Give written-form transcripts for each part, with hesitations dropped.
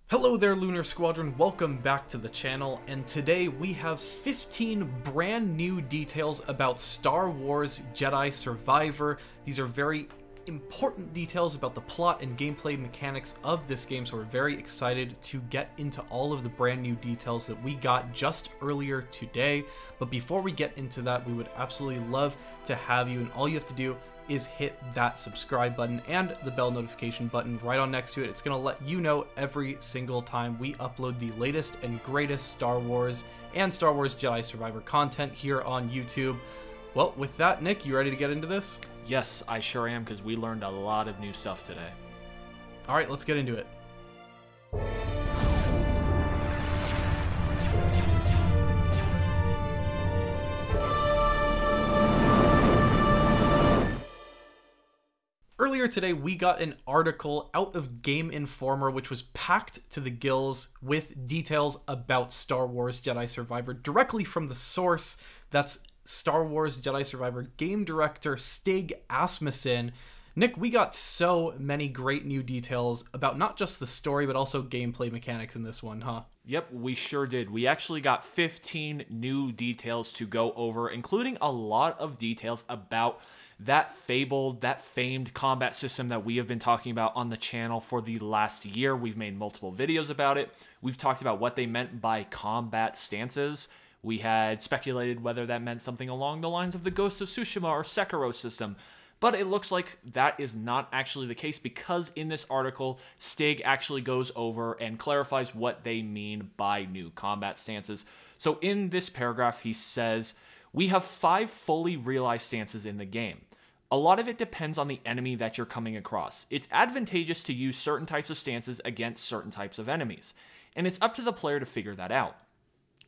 Hello there, Lunar Squadron, welcome back to the channel, and today we have 15 brand new details about Star Wars Jedi Survivor. These are very important details about the plot and gameplay mechanics of this game, so we're very excited to get into all of the brand new details that we got just earlier today. But before we get into that, we would absolutely love to have you, and all you have to do is hit that subscribe button and the bell notification button right on next to it. It's going to let you know every single time we upload the latest and greatest Star Wars and Star Wars Jedi Survivor content here on YouTube. Well, with that, Nick, you ready to get into this? Yes, I sure am, because we learned a lot of new stuff today. All right, let's get into it. Earlier today, we got an article out of Gameinformer, which was packed to the gills with details about Star Wars Jedi Survivor directly from the source. That's Star Wars Jedi Survivor game director Stig Asmussen. Nick, we got so many great new details about not just the story, but also gameplay mechanics in this one, huh? Yep, we sure did. We actually got 15 new details to go over, including a lot of details about that famed combat system that we have been talking about on the channel for the last year. We've made multiple videos about it. We've talked about what they meant by combat stances. We had speculated whether that meant something along the lines of the Ghost of Tsushima or Sekiro system. But it looks like that is not actually the case, because in this article, Stig actually goes over and clarifies what they mean by new combat stances. So in this paragraph, he says, "We have 5 fully realized stances in the game. A lot of it depends on the enemy that you're coming across. It's advantageous to use certain types of stances against certain types of enemies, and it's up to the player to figure that out.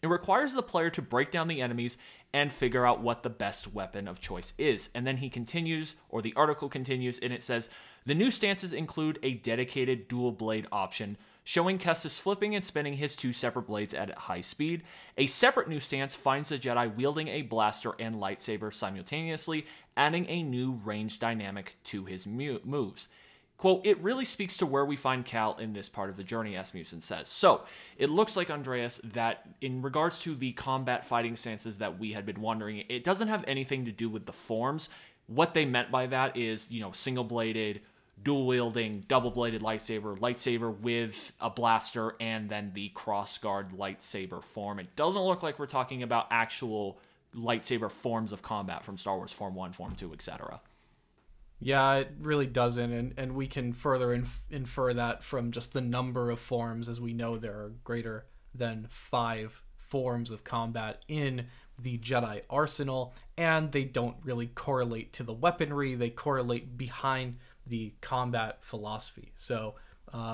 It requires the player to break down the enemies and figure out what the best weapon of choice is." And then he continues, or the article continues, and it says, "The new stances include a dedicated dual blade option, showing Kestis flipping and spinning his 2 separate blades at high speed. A separate new stance finds the Jedi wielding a blaster and lightsaber simultaneously, adding a new range dynamic to his moves." Quote, "It really speaks to where we find Cal in this part of the journey," Asmussen says. So, it looks like, Andreas, that in regards to the combat fighting stances that we had been wondering, it doesn't have anything to do with the forms. What they meant by that is, single-bladed, dual-wielding, double-bladed lightsaber with a blaster, and then the cross-guard lightsaber form. It doesn't look like we're talking about actual lightsaber forms of combat from Star Wars Form 1, Form 2, etc. Yeah, it really doesn't, and we can further infer that from just the number of forms, as we know there are greater than 5 forms of combat in the Jedi arsenal, and they don't really correlate to the weaponry. They correlate behind the combat philosophy. So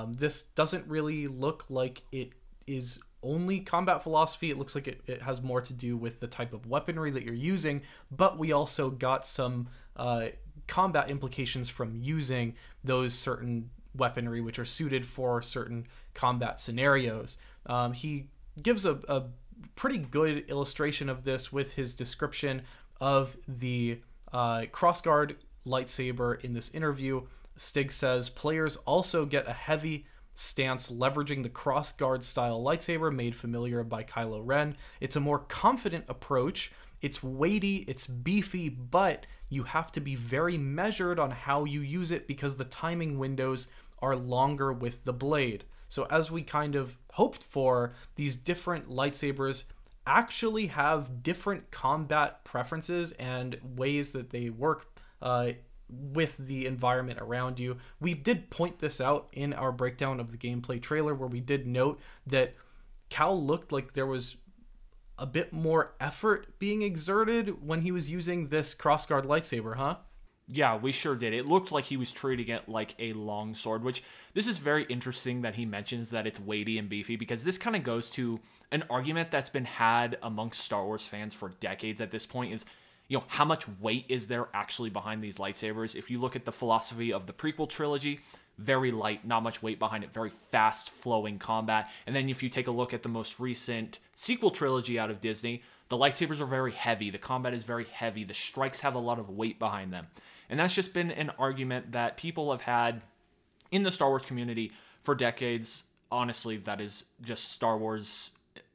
this doesn't really look like it is only combat philosophy. It looks like it has more to do with the type of weaponry that you're using, but we also got some combat implications from using those certain weaponry which are suited for certain combat scenarios. He gives a pretty good illustration of this with his description of the crossguard lightsaber in this interview. Stig says, "Players also get a heavy stance leveraging the crossguard style lightsaber made familiar by Kylo Ren. It's a more confident approach. It's weighty, it's beefy, but you have to be very measured on how you use it because the timing windows are longer with the blade." So as we kind of hoped for, these different lightsabers actually have different combat preferences and ways that they work with the environment around you. We did point this out in our breakdown of the gameplay trailer, where we did note that Cal looked like there was a bit more effort being exerted when he was using this crossguard lightsaber, huh? Yeah, we sure did. It looked like he was treating it like a long sword, which this is very interesting that he mentions that it's weighty and beefy, because this kind of goes to an argument that's been had amongst Star Wars fans for decades at this point is, how much weight is there actually behind these lightsabers? If you look at the philosophy of the prequel trilogy, very light, not much weight behind it, very fast-flowing combat. And then if you take a look at the most recent sequel trilogy out of Disney, the lightsabers are very heavy, the combat is very heavy, the strikes have a lot of weight behind them. And that's just been an argument that people have had in the Star Wars community for decades honestly, that is just Star Wars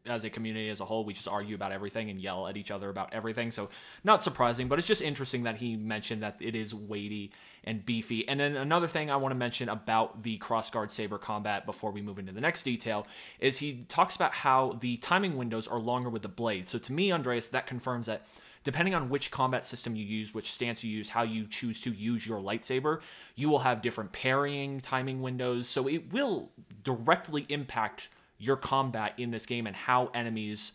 as a community as a whole. We just argue about everything and yell at each other about everything. So not surprising, but it's just interesting that he mentioned that it is weighty and beefy. And then another thing I want to mention about the crossguard saber combat before we move into the next detail is he talks about how the timing windows are longer with the blade. So to me, Andreas, that confirms that depending on which combat system you use, which stance you use, how you choose to use your lightsaber, you will have different parrying timing windows. So it will directly impact your combat in this game and how enemies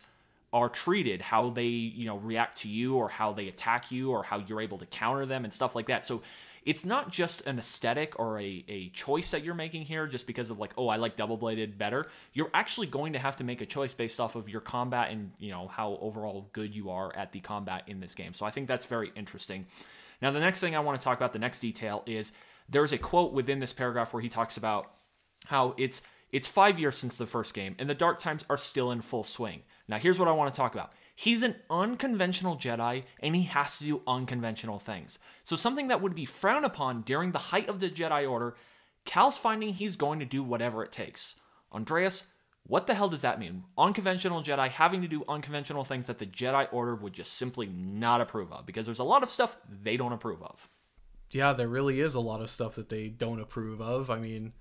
are treated, how they, react to you, or how they attack you, or how you're able to counter them and stuff like that. So it's not just an aesthetic or a choice that you're making here just because of like, oh, I like double-bladed better. You're actually going to have to make a choice based off of your combat and, how overall good you are at the combat in this game. So I think that's very interesting. Now, the next thing I want to talk about, the next detail, is there's a quote within this paragraph where he talks about how it's 5 years since the first game, and the dark times are still in full swing. Now, here's what I want to talk about. He's an unconventional Jedi, and he has to do unconventional things. So something that would be frowned upon during the height of the Jedi Order, Cal's finding he's going to do whatever it takes. Andreas, what the hell does that mean? Unconventional Jedi having to do unconventional things that the Jedi Order would just simply not approve of, because there's a lot of stuff they don't approve of. Yeah, there really is a lot of stuff that they don't approve of. I mean,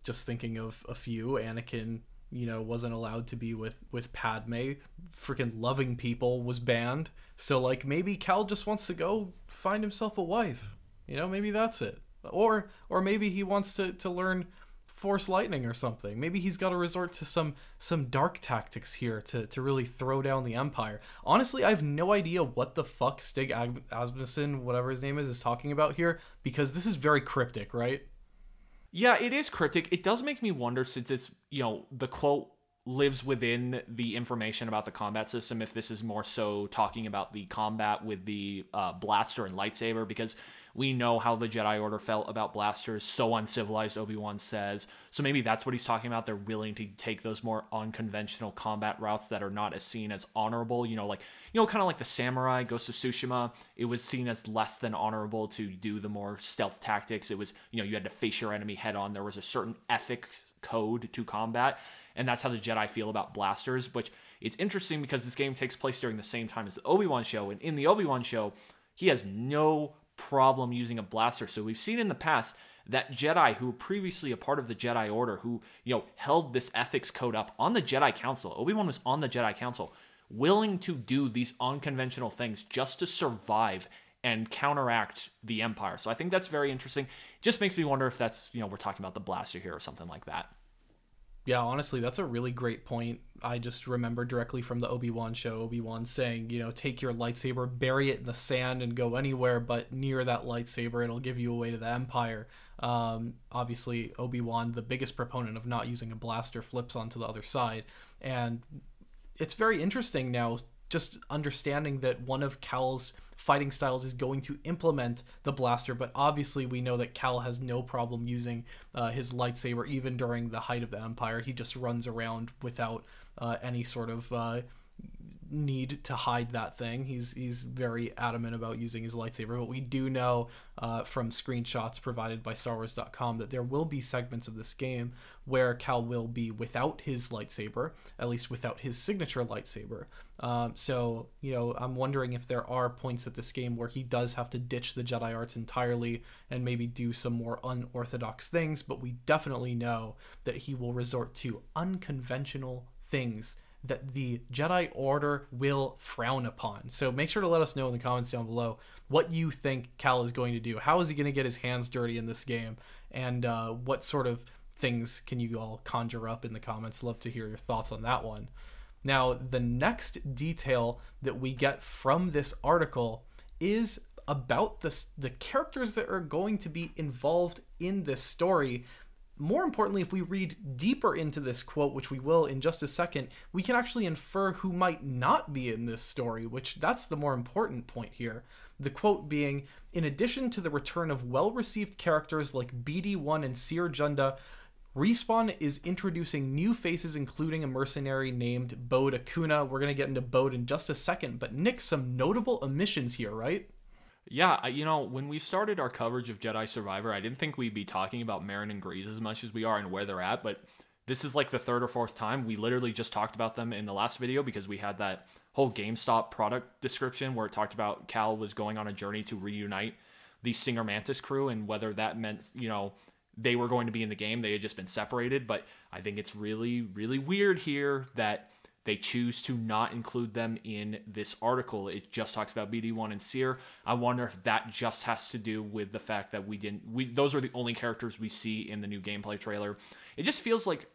just thinking of a few, Anakin, wasn't allowed to be with Padme. Freaking loving people was banned. So like maybe Cal just wants to go find himself a wife. Maybe that's it. Or maybe he wants to learn Force lightning or something. Maybe he's got to resort to some dark tactics here to really throw down the Empire. Honestly, I have no idea what the fuck Stig Asmussen, whatever his name is talking about here, because this is very cryptic, right? Yeah, it is cryptic. It does make me wonder, since it's, the quote lives within the information about the combat system, if this is more so talking about the combat with the blaster and lightsaber, because we know how the Jedi Order felt about blasters, so uncivilized, Obi-Wan says. So maybe that's what he's talking about. They're willing to take those more unconventional combat routes that are not as seen as honorable. Kind of like the samurai, Ghost of Tsushima. It was seen as less than honorable to do the more stealth tactics. It was, you had to face your enemy head on. There was a certain ethics code to combat. And that's how the Jedi feel about blasters, which it's interesting because this game takes place during the same time as the Obi-Wan show. And in the Obi-Wan show, he has no problem using a blaster. So we've seen in the past that Jedi who were previously a part of the Jedi Order, who, held this ethics code up on the Jedi Council. Obi-Wan was on the Jedi Council, willing to do these unconventional things just to survive and counteract the Empire. So I think that's very interesting. Just makes me wonder if that's, we're talking about the blaster here or something like that. Yeah, honestly, that's a really great point. I just remember directly from the Obi-Wan show, Obi-Wan saying, take your lightsaber, bury it in the sand, and go anywhere but near that lightsaber. It'll give you a way to the Empire. Obviously, Obi-Wan, the biggest proponent of not using a blaster, flips onto the other side. And it's very interesting now, just understanding that one of Cal's fighting styles is going to implement the blaster, but obviously we know that Cal has no problem using his lightsaber even during the height of the Empire. He just runs around without any sort of need to hide that thing. He's very adamant about using his lightsaber, but we do know from screenshots provided by StarWars.com that there will be segments of this game where Cal will be without his lightsaber, at least without his signature lightsaber. So, I'm wondering if there are points at this game where he does have to ditch the Jedi arts entirely and maybe do some more unorthodox things, but we definitely know that he will resort to unconventional things that the Jedi Order will frown upon. So make sure to let us know in the comments down below what you think Cal is going to do. How is he going to get his hands dirty in this game? And what sort of things can you all conjure up in the comments? Love to hear your thoughts on that one. Now, the next detail that we get from this article is about the characters that are going to be involved in this story. More importantly, if we read deeper into this quote, which we will in just a second, we can actually infer who might not be in this story, which that's the more important point here. The quote being, in addition to the return of well-received characters like BD-1 and Seer Junda, Respawn is introducing new faces, including a mercenary named Bode Akuna. We're going to get into Bode in just a second, but Nick, some notable omissions here, right? Yeah, when we started our coverage of Jedi Survivor, I didn't think we'd be talking about Marin and Grease as much as we are and where they're at, but this is like the third or fourth time. We literally just talked about them in the last video because we had that whole GameStop product description where it talked about Cal was going on a journey to reunite the Singer Mantis crew, and whether that meant, you know, they were going to be in the game. They had just been separated. But I think it's really, really weird here that they choose to not include them in this article. It just talks about BD1 and Seer. I wonder if that just has to do with the fact that those are the only characters we see in the new gameplay trailer. It just feels like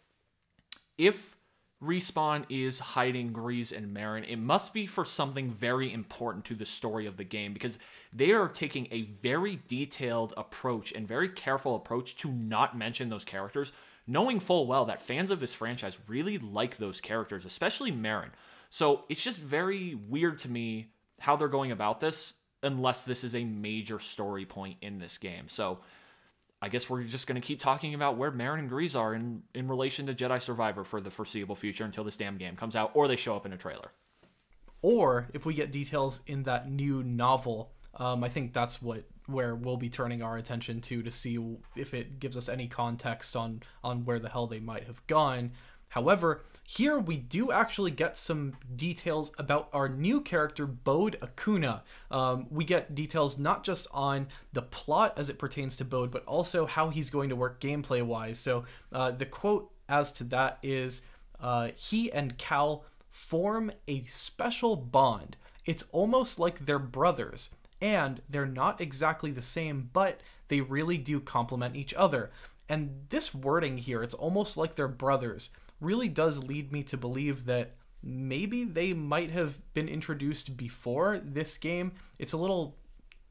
if Respawn is hiding Grease and Marin, it must be for something very important to the story of the game, because they are taking a very detailed approach and very careful approach to not mention those characters, knowing full well that fans of this franchise really like those characters, especially Marin. So it's just very weird to me how they're going about this, unless this is a major story point in this game. So I guess we're just going to keep talking about where Marin and Grease are in relation to Jedi Survivor for the foreseeable future until this damn game comes out, or they show up in a trailer. Or if we get details in that new novel, I think that's where we'll be turning our attention to see if it gives us any context on where the hell they might have gone. However, here we do actually get some details about our new character, Bode Akuna. We get details not just on the plot as it pertains to Bode, but also how he's going to work gameplay-wise. So the quote as to that is, he and Cal form a special bond. It's almost like they're brothers, and they're not exactly the same, but they really do complement each other. And this wording here, it's almost like they're brothers, really does lead me to believe that maybe they might have been introduced before this game. It's a little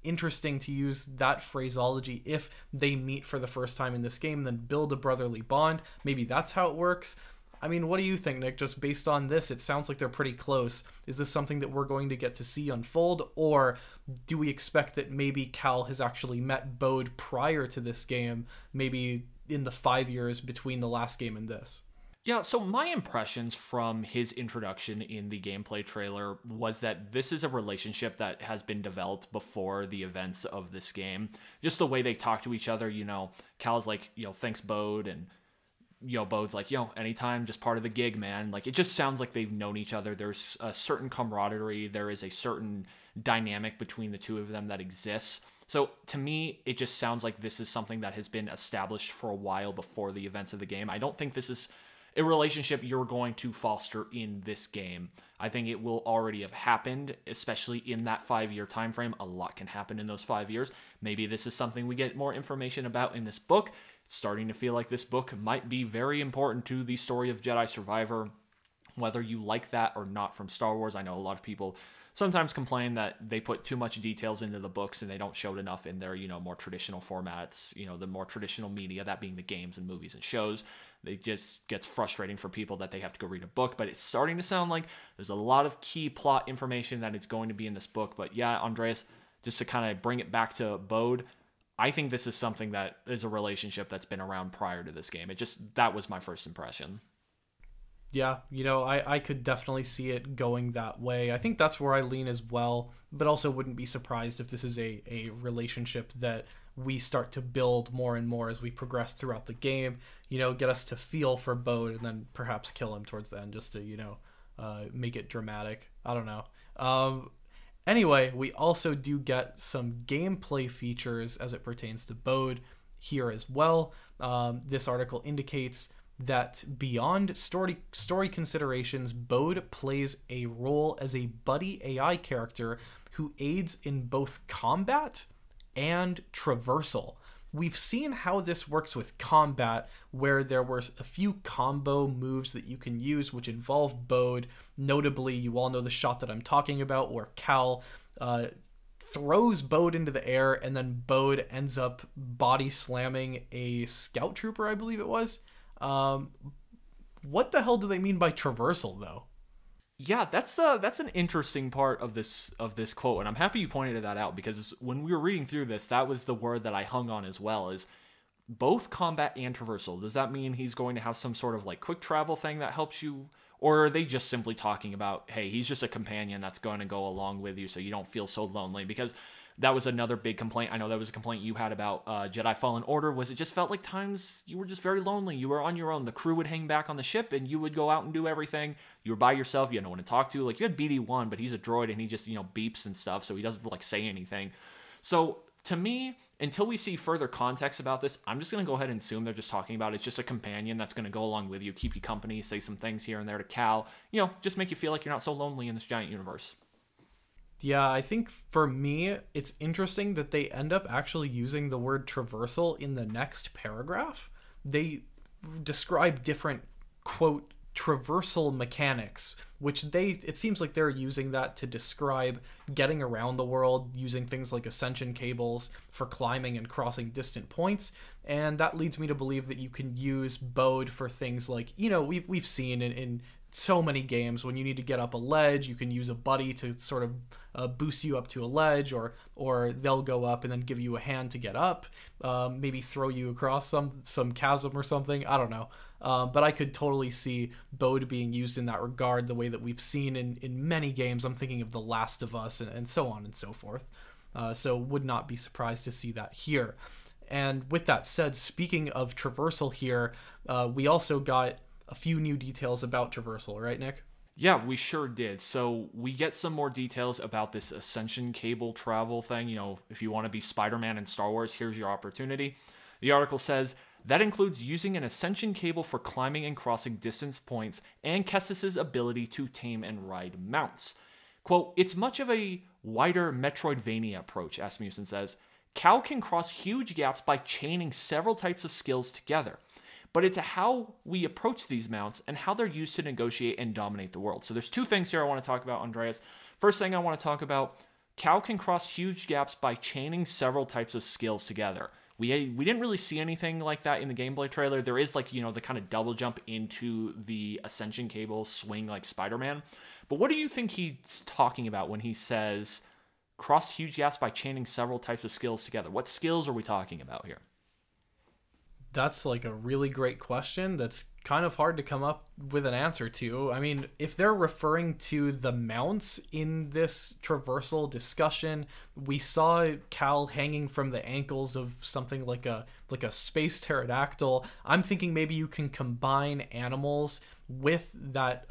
interesting to use that phraseology. If they meet for the first time in this game, then build a brotherly bond. Maybe that's how it works. I mean, what do you think, Nick? Just based on this, it sounds like they're pretty close. Is this something that we're going to get to see unfold, or do we expect that maybe Cal has actually met Bode prior to this game, maybe in the 5 years between the last game and this? Yeah, so my impressions from his introduction in the gameplay trailer was that this is a relationship that has been developed before the events of this game. Just the way they talk to each other, you know, Cal's like, you know, thanks Bode, and, you know, Bode's like, yo, anytime, just part of the gig, man. Like, it just sounds like they've known each other. There's a certain camaraderie. There is a certain dynamic between the two of them that exists. So to me, it just sounds like this is something that has been established for a while before the events of the game. I don't think this is a relationship you're going to foster in this game. I think it will already have happened, especially in that 5-year time frame. A lot can happen in those 5 years. Maybe this is something we get more information about in this book. It's starting to feel like this book might be very important to the story of Jedi Survivor, whether you like that or not from Star Wars. I know a lot of people sometimes complain that they put too much details into the books and they don't show it enough in their, you know, more traditional formats, you know, the more traditional media, that being the games and movies and shows. It just gets frustrating for people that they have to go read a book, but it's starting to sound like there's a lot of key plot information that is going to be in this book. But yeah, Andreas, just to kind of bring it back to Bode, I think this is something that is a relationship that's been around prior to this game. That was my first impression. Yeah, you know, I could definitely see it going that way. I think that's where I lean as well, but also wouldn't be surprised if this is a relationship that we start to build more and more as we progress throughout the game, you know, get us to feel for Bode and then perhaps kill him towards the end just to, you know, make it dramatic. I don't know. Anyway, we also do get some gameplay features as it pertains to Bode here as well. This article indicates that beyond story considerations, Bode plays a role as a buddy AI character who aids in both combat and traversal. We've seen how this works with combat, where there were a few combo moves that you can use which involve Bode. Notably, you all know the shot that I'm talking about, where Cal throws Bode into the air and then Bode ends up body slamming a scout trooper, I believe it was. What the hell do they mean by traversal, though? Yeah, that's an interesting part of this quote, and I'm happy you pointed that out, because when we were reading through this, that was the word that I hung on as well, is both combat and traversal. Does that mean he's going to have some sort of like quick travel thing that helps you, or are they just simply talking about, hey, he's just a companion that's going to go along with you so you don't feel so lonely? Because That was another big complaint. I know that was a complaint you had about Jedi Fallen Order, was it just felt like times you were just very lonely. You were on your own. The crew would hang back on the ship, and you would go out and do everything. You were by yourself. You had no one to talk to. Like, you had BD1, but he's a droid, and he just, beeps and stuff, so he doesn't, like, say anything. So, to me, until we see further context about this, I'm just going to go ahead and assume they're just talking about it's just a companion that's going to go along with you, keep you company, say some things here and there to Cal, just make you feel like you're not so lonely in this giant universe. Yeah, I think for me, it's interesting that they end up actually using the word traversal in the next paragraph. They describe different, quote, traversal mechanics, which it seems like they're using that to describe getting around the world using things like ascension cables for climbing and crossing distant points. And that leads me to believe that you can use Bode for things like, we've seen in so many games when you need to get up a ledge, you can use a buddy to sort of boost you up to a ledge, or they'll go up and then give you a hand to get up, maybe throw you across some chasm or something. I don't know. But I could totally see Bode being used in that regard, the way that we've seen in many games. I'm thinking of The Last of Us and so on and so forth. So would not be surprised to see that here. And with that said, speaking of traversal here, we also got a few new details about traversal, right, Nick? Yeah, we sure did. So we get some more details about this ascension cable travel thing. If you want to be Spider-Man in Star Wars, here's your opportunity. The article says, that includes using an ascension cable for climbing and crossing distance points, and Kestis's ability to tame and ride mounts. Quote, it's much of a wider Metroidvania approach, Asmussen says. Cal can cross huge gaps by chaining several types of skills together. But it's how we approach these mounts and how they're used to negotiate and dominate the world. So there's two things here I want to talk about, Andreas. First thing I want to talk about, Cal can cross huge gaps by chaining several types of skills together. We didn't really see anything like that in the gameplay trailer. There is the kind of double jump into the ascension cable swing like Spider-Man. But what do you think he's talking about when he says cross huge gaps by chaining several types of skills together? What skills are we talking about here? That's a really great question that's kind of hard to come up with an answer to. I mean, if they're referring to the mounts in this traversal discussion, we saw Cal hanging from the ankles of something like a space pterodactyl. I'm thinking maybe you can combine animals with that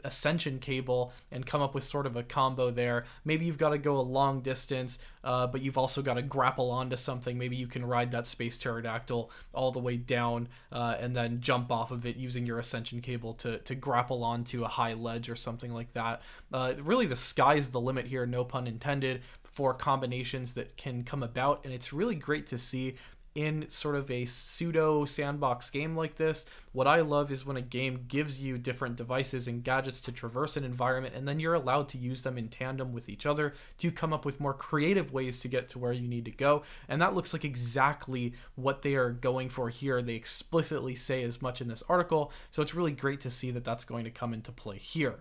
ascension cable and come up with sort of a combo there. Maybe you've got to go a long distance, but you've also got to grapple onto something. Maybe you can ride that space pterodactyl all the way down and then jump off of it using your ascension cable to grapple onto a high ledge or something like that. Really, the sky's the limit here, no pun intended, for combinations that can come about, and it's really great to see in sort of a pseudo sandbox game like this. What I love is when a game gives you different devices and gadgets to traverse an environment, and then you're allowed to use them in tandem with each other to come up with more creative ways to get to where you need to go. And that looks like exactly what they are going for here. They explicitly say as much in this article, so it's really great to see that that's going to come into play here.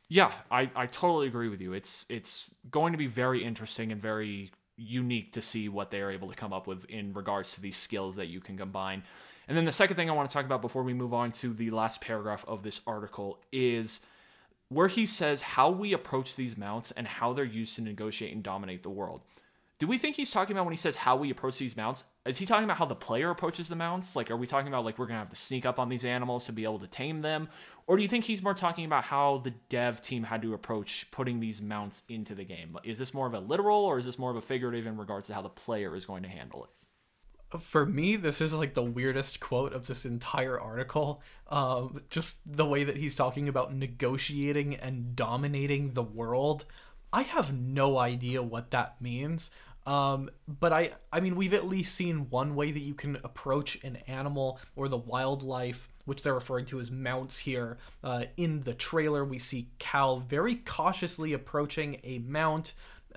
Yeah, I totally agree with you. It's going to be very interesting and very unique to see what they are able to come up with in regards to these skills that you can combine. And then the second thing I want to talk about before we move on to the last paragraph of this article is where he says how we approach these mounts and how they're used to negotiate and dominate the world. Do we think he's talking about when he says how we approach these mounts? Is he talking about how the player approaches the mounts? Are we talking about we're going to have to sneak up on these animals to be able to tame them? Or do you think he's more talking about how the dev team had to approach putting these mounts into the game? Is this more of a literal or is this more of a figurative in regards to how the player is going to handle it? For me, this is the weirdest quote of this entire article. Just the way that he's talking about negotiating and dominating the world. I have no idea what that means. But I mean, we've at least seen one way that you can approach an animal or the wildlife, which they're referring to as mounts here. In the trailer, we see Cal very cautiously approaching a mount.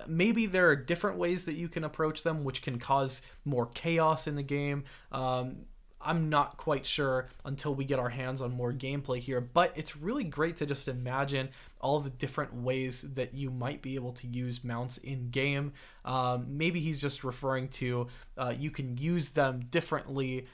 Maybe there are different ways that you can approach them, which can cause more chaos in the game. I'm not quite sure until we get our hands on more gameplay here, but it's really great to just imagine all the different ways that you might be able to use mounts in game. Maybe he's just referring to you can use them differently.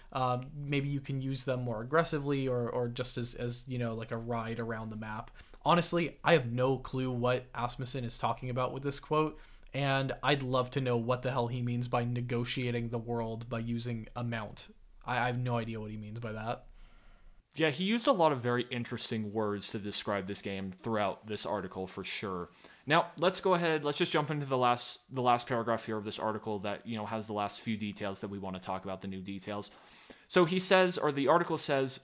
Maybe you can use them more aggressively or just as like a ride around the map. Honestly, I have no clue what Asmussen is talking about with this quote. and I'd love to know what the hell he means by negotiating the world by using a mount. I have no idea what he means by that. Yeah, he used a lot of very interesting words to describe this game throughout this article for sure. Now, let's go ahead, let's just jump into the last paragraph here of this article that, you know, has the last few details that we want to talk about, the new details. So he says, or the article says,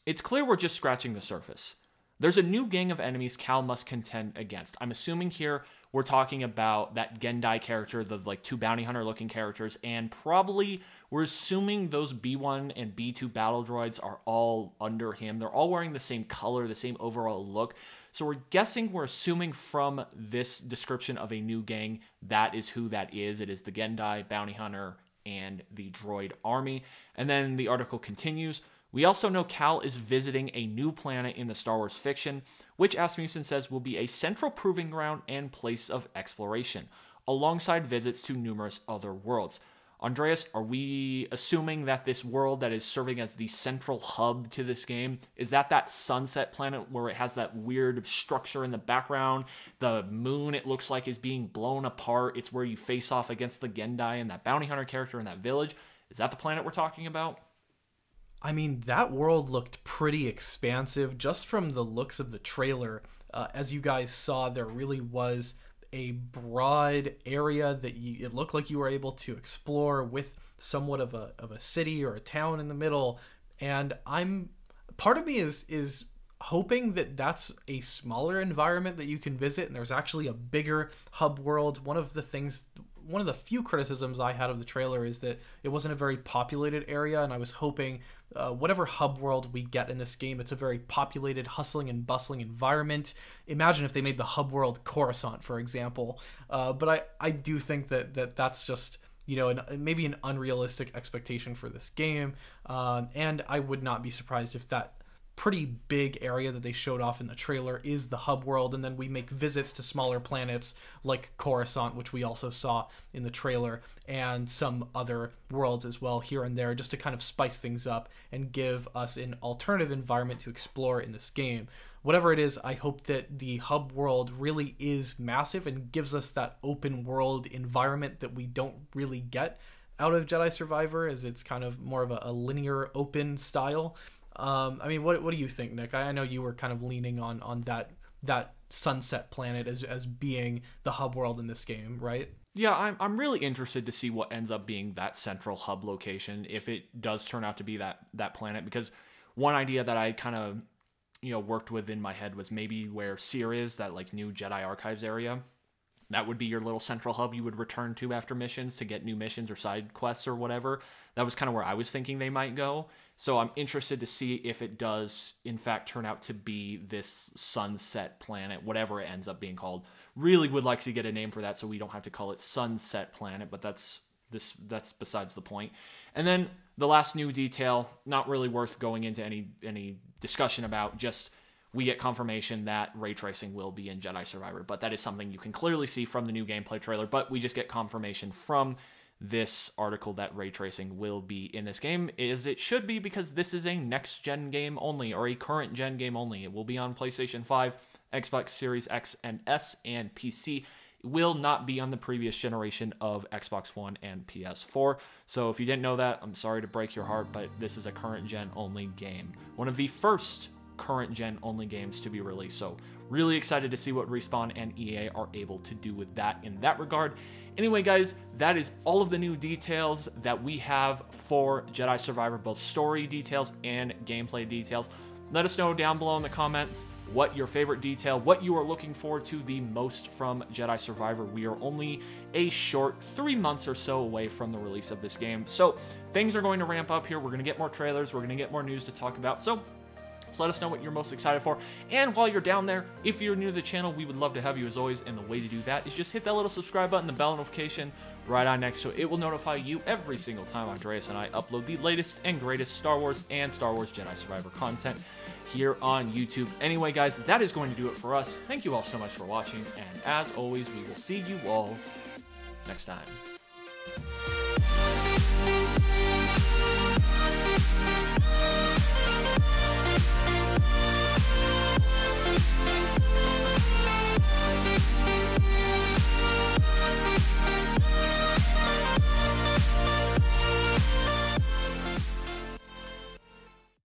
it's clear we're just scratching the surface. There's a new gang of enemies Cal must contend against. I'm assuming here we're talking about that Gendai character, the like 2 bounty hunter looking characters, and probably we're assuming those B1 and B2 battle droids are all under him. They're all wearing the same color, the same overall look. So we're assuming from this description of a new gang, that is who that is. It is the Gendai, bounty hunter, and the droid army. And then the article continues. We also know Cal is visiting a new planet in the Star Wars fiction, which Asmussen says will be a central proving ground and place of exploration, alongside visits to numerous other worlds. Andreas, are we assuming that this world that is serving as the central hub to this game, is that sunset planet where it has that weird structure in the background? The moon, it looks like, is being blown apart. It's where you face off against the Gendai and that bounty hunter character in that village. Is that the planet we're talking about? I mean, that world looked pretty expansive just from the looks of the trailer. As you guys saw, there really was a broad area that it looked like you were able to explore with somewhat of a city or a town in the middle. And part of me is hoping that that's a smaller environment that you can visit and there's actually a bigger hub world. One of the few criticisms I had of the trailer is that it wasn't a very populated area, and I was hoping whatever hub world we get in this game, it's a very populated, hustling and bustling environment. Imagine if they made the hub world Coruscant, for example. But I do think that's just, you know, maybe an unrealistic expectation for this game, and I would not be surprised if that pretty big area that they showed off in the trailer is the hub world, and then we make visits to smaller planets like Coruscant, which we also saw in the trailer, and some other worlds as well here and there, just to kind of spice things up and give us an alternative environment to explore in this game. Whatever it is, I hope that the hub world really is massive and gives us that open world environment that we don't really get out of Jedi Survivor, as it's kind of more of a linear open style. I mean, what do you think, Nick? I know you were kind of leaning on that sunset planet as being the hub world in this game, right? Yeah, I'm really interested to see what ends up being that central hub location, if it does turn out to be that planet, because one idea that I kind of, you know, worked with in my head was maybe where Seer is, that like new Jedi Archives area. That would be your little central hub you would return to after missions to get new missions or side quests or whatever. That was kind of where I was thinking they might go. So I'm interested to see if it does, in fact, turn out to be this sunset planet, whatever it ends up being called. Really would like to get a name for that so we don't have to call it Sunset Planet, but that's besides the point. And then the last new detail, not really worth going into any discussion about, just we get confirmation that ray tracing will be in Jedi Survivor, but that is something you can clearly see from the new gameplay trailer, but we just get confirmation from this article that ray tracing will be in this game, as it should be, because this is a next-gen game only, or a current-gen game only. It will be on PlayStation 5, Xbox Series X and S, and PC. It will not be on the previous generation of Xbox One and PS4. So if you didn't know that, I'm sorry to break your heart, but this is a current-gen only game. One of the first current-gen only games to be released. So really excited to see what Respawn and EA are able to do with that in that regard. Anyway, guys, that is all of the new details that we have for Jedi Survivor, both story details and gameplay details. Let us know down below in the comments what your favorite detail, what you are looking forward to the most from Jedi Survivor. We are only a short 3 months or so away from the release of this game, so things are going to ramp up here. We're going to get more trailers, we're going to get more news to talk about, so let us know what you're most excited for. And while you're down there, if you're new to the channel, we would love to have you as always, and the way to do that is just hit that little subscribe button, the bell notification right on next to it. It will notify you every single time Andreas and I upload the latest and greatest Star Wars and Star Wars Jedi Survivor content here on YouTube. Anyway, guys, that is going to do it for us. Thank you all so much for watching, and as always, we will see you all next time.